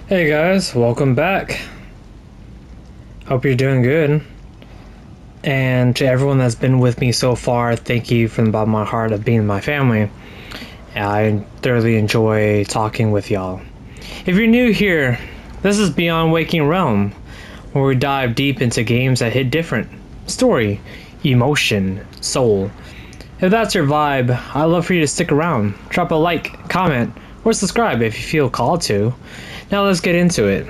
Hey guys, welcome back. Hope you're doing good. And to everyone that's been with me so far, thank you from the bottom of my heart of being my family. I thoroughly enjoy talking with y'all. If you're new here, this is Beyond Waking Realm, where we dive deep into games that hit different. Story, emotion, soul. If that's your vibe, I'd love for you to stick around. Drop a like, comment, or subscribe if you feel called to. Now let's get into it.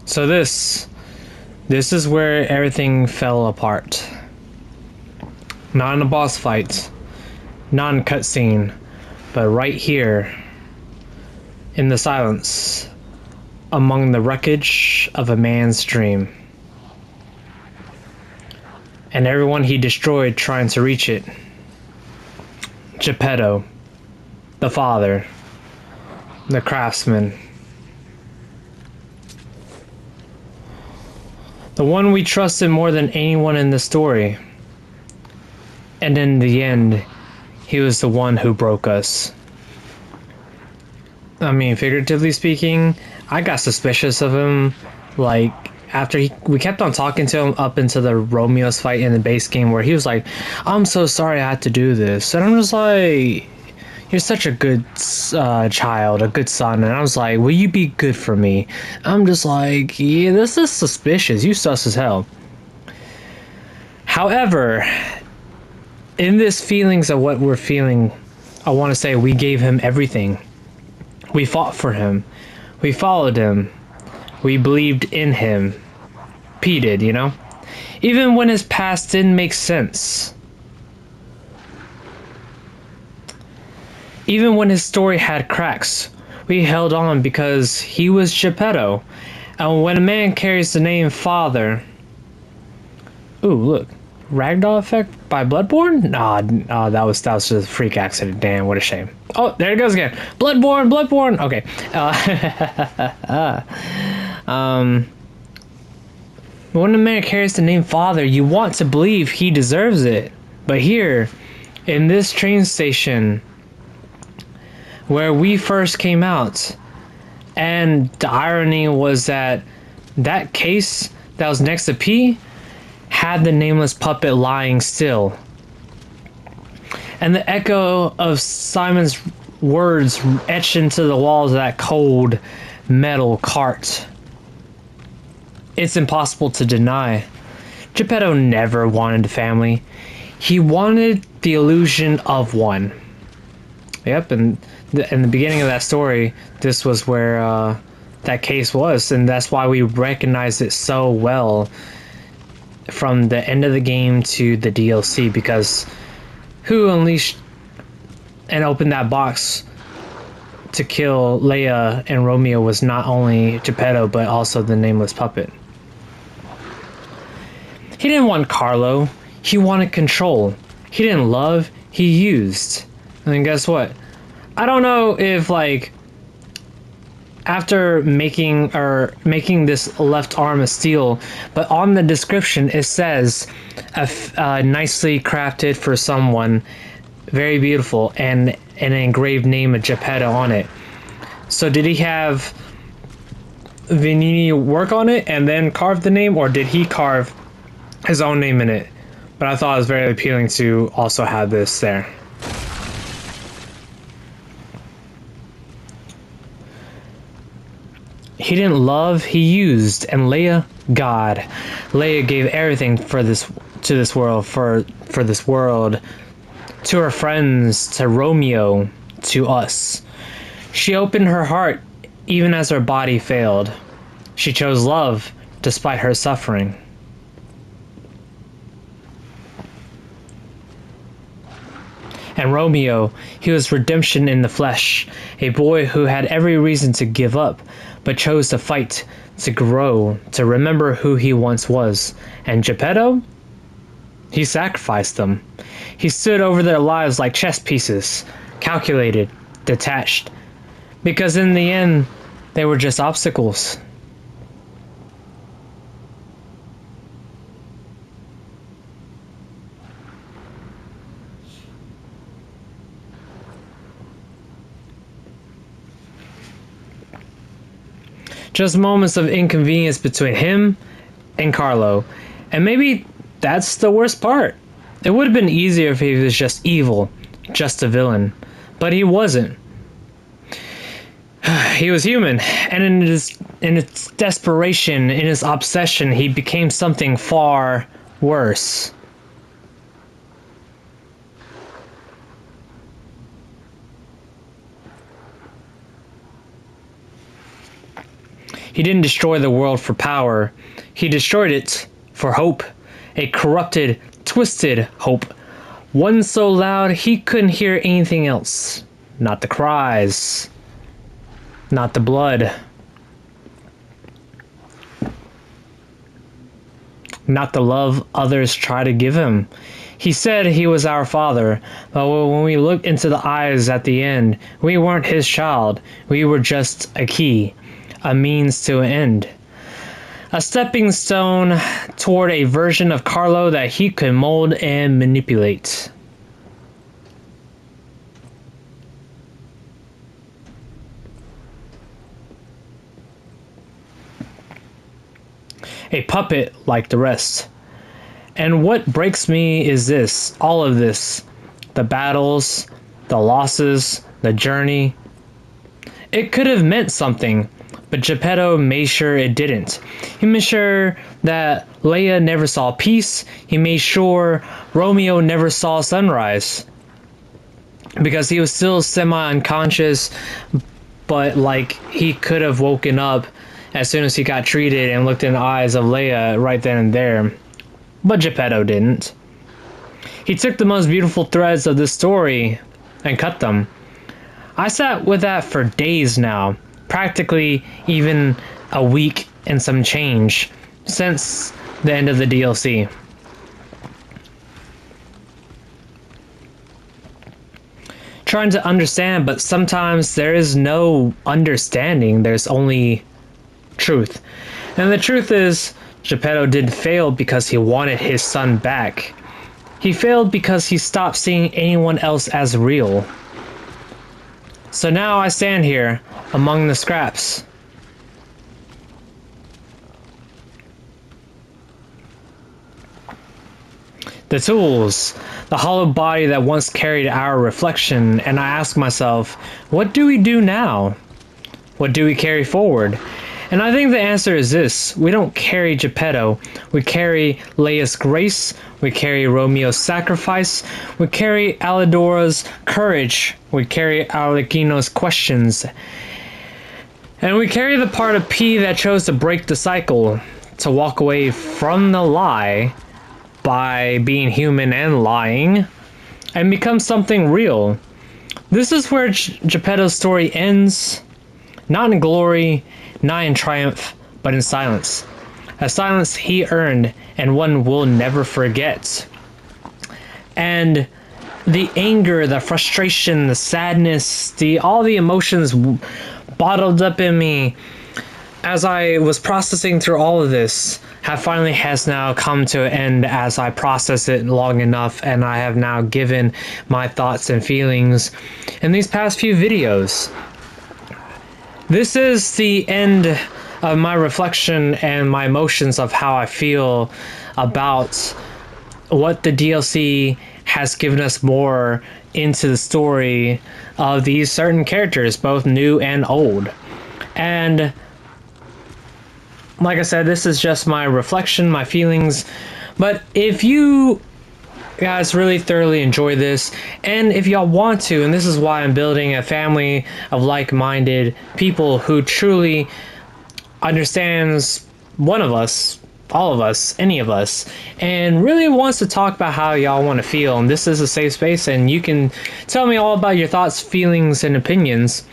So this is where everything fell apart. Not in a boss fight, not in a cutscene, but right here in the silence, among the wreckage of a man's dream. And everyone he destroyed trying to reach it. Geppetto, the father, the craftsman. The one we trusted more than anyone in the story. And in the end, he was the one who broke us. I mean, figuratively speaking, I got suspicious of him, like, after we kept on talking to him up into the Romeo's fight in the base game where he was like, I'm so sorry I had to do this. And I'm just like, you're such a good child, a good son. And I was like, will you be good for me? I'm just like, yeah, this is suspicious. You sus as hell. However, in this feelings of what we're feeling, I want to say we gave him everything. We fought for him. We followed him. We believed in him. P did, you know? Even when his past didn't make sense. Even when his story had cracks, we held on because he was Geppetto. And when a man carries the name Father... Ooh, look. Ragdoll effect by Bloodborne? Nah, that was just a freak accident. Damn, what a shame. Oh, there it goes again. Bloodborne. Okay. When a man carries the name Father, you want to believe he deserves it. But here, in this train station, where we first came out, and the irony was that that case that was next to P had the nameless puppet lying still. And the echo of Simon's words etched into the walls of that cold metal cart. It's impossible to deny. Geppetto never wanted a family. He wanted the illusion of one. Yep, and in the beginning of that story, this was where that case was, and that's why we recognized it so well from the end of the game to the DLC, because who unleashed and opened that box to kill Leia and Romeo was not only Geppetto, but also the nameless puppet. He didn't want Carlo. He wanted control. He didn't love. He used. And then guess what? I don't know if, like, after making this left arm of steel, but on the description it says nicely crafted for someone, very beautiful, and an engraved name of Geppetto on it. So did he have Vanini work on it and then carve the name, or did he carve his own name in it? But I thought it was very appealing to also have this there. He didn't love, he used, and Leia, God. Leia gave everything for this to this world, for this world, to her friends, to Romeo, to us. She opened her heart even as her body failed. She chose love despite her suffering. And Romeo, he was redemption in the flesh, a boy who had every reason to give up, but chose to fight, to grow, to remember who he once was. And Geppetto? He sacrificed them. He stood over their lives like chess pieces, calculated, detached, because in the end, they were just obstacles. Just moments of inconvenience between him and Carlo. And maybe that's the worst part. It would have been easier if he was just evil, just a villain. But he wasn't. He was human, and in his desperation, in his obsession, he became something far worse. He didn't destroy the world for power. He destroyed it for hope. A corrupted, twisted hope. One so loud he couldn't hear anything else. Not the cries. Not the blood. Not the love others try to give him. He said he was our father, but when we looked into the eyes at the end, we weren't his child. We were just a key, a means to an end. A stepping stone toward a version of Carlo that he could mold and manipulate. A puppet like the rest. And what breaks me is this, all of this. The battles, the losses, the journey. It could have meant something, but Geppetto made sure it didn't. He made sure that Leia never saw peace. He made sure Romeo never saw sunrise. Because he was still semi-unconscious, but like he could have woken up as soon as he got treated and looked in the eyes of Leia right then and there. But Geppetto didn't. He took the most beautiful threads of this story and cut them. I sat with that for days now, practically even a week and some change since the end of the DLC. Trying to understand, but sometimes there is no understanding, there's only truth. And the truth is, Geppetto did fail because he wanted his son back. He failed because he stopped seeing anyone else as real. So now I stand here among the scraps. The tools, the hollow body that once carried our reflection, and I ask myself, what do we do now? What do we carry forward? And I think the answer is this. We don't carry Geppetto. We carry Leia's grace. We carry Romeo's sacrifice. We carry Alidora's courage. We carry Arlecchino's questions. And we carry the part of P that chose to break the cycle, to walk away from the lie by being human and lying, and become something real. This is where Geppetto's story ends, not in glory, not in triumph, but in silence. A silence he earned and one we'll never forget. And the anger, the frustration, the sadness, all the emotions bottled up in me as I was processing through all of this has now come to an end as I process it long enough, and I have now given my thoughts and feelings in these past few videos. This is the end of my reflection and my emotions of how I feel about what the DLC has given us more into the story of these certain characters, both new and old. And like I said, this is just my reflection, my feelings. But if you guys really thoroughly enjoy this, and if y'all want to, and this is why I'm building a family of like-minded people who truly understands one of us, all of us, any of us, and really wants to talk about how y'all want to feel. And this is a safe space, and you can tell me all about your thoughts, feelings, and opinions.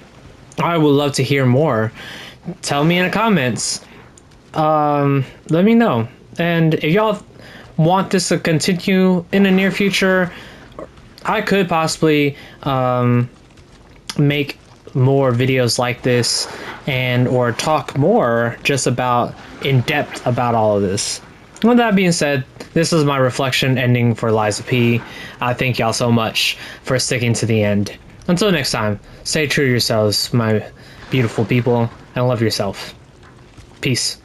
I would love to hear more. Tell me in the comments. Let me know. And if y'all want this to continue in the near future, I could possibly make more videos like this and or talk more just about in depth about all of this. With that being said, this is my reflection ending for Liza P. I thank y'all so much for sticking to the end. Until next time, stay true to yourselves, my beautiful people, and love yourself. Peace.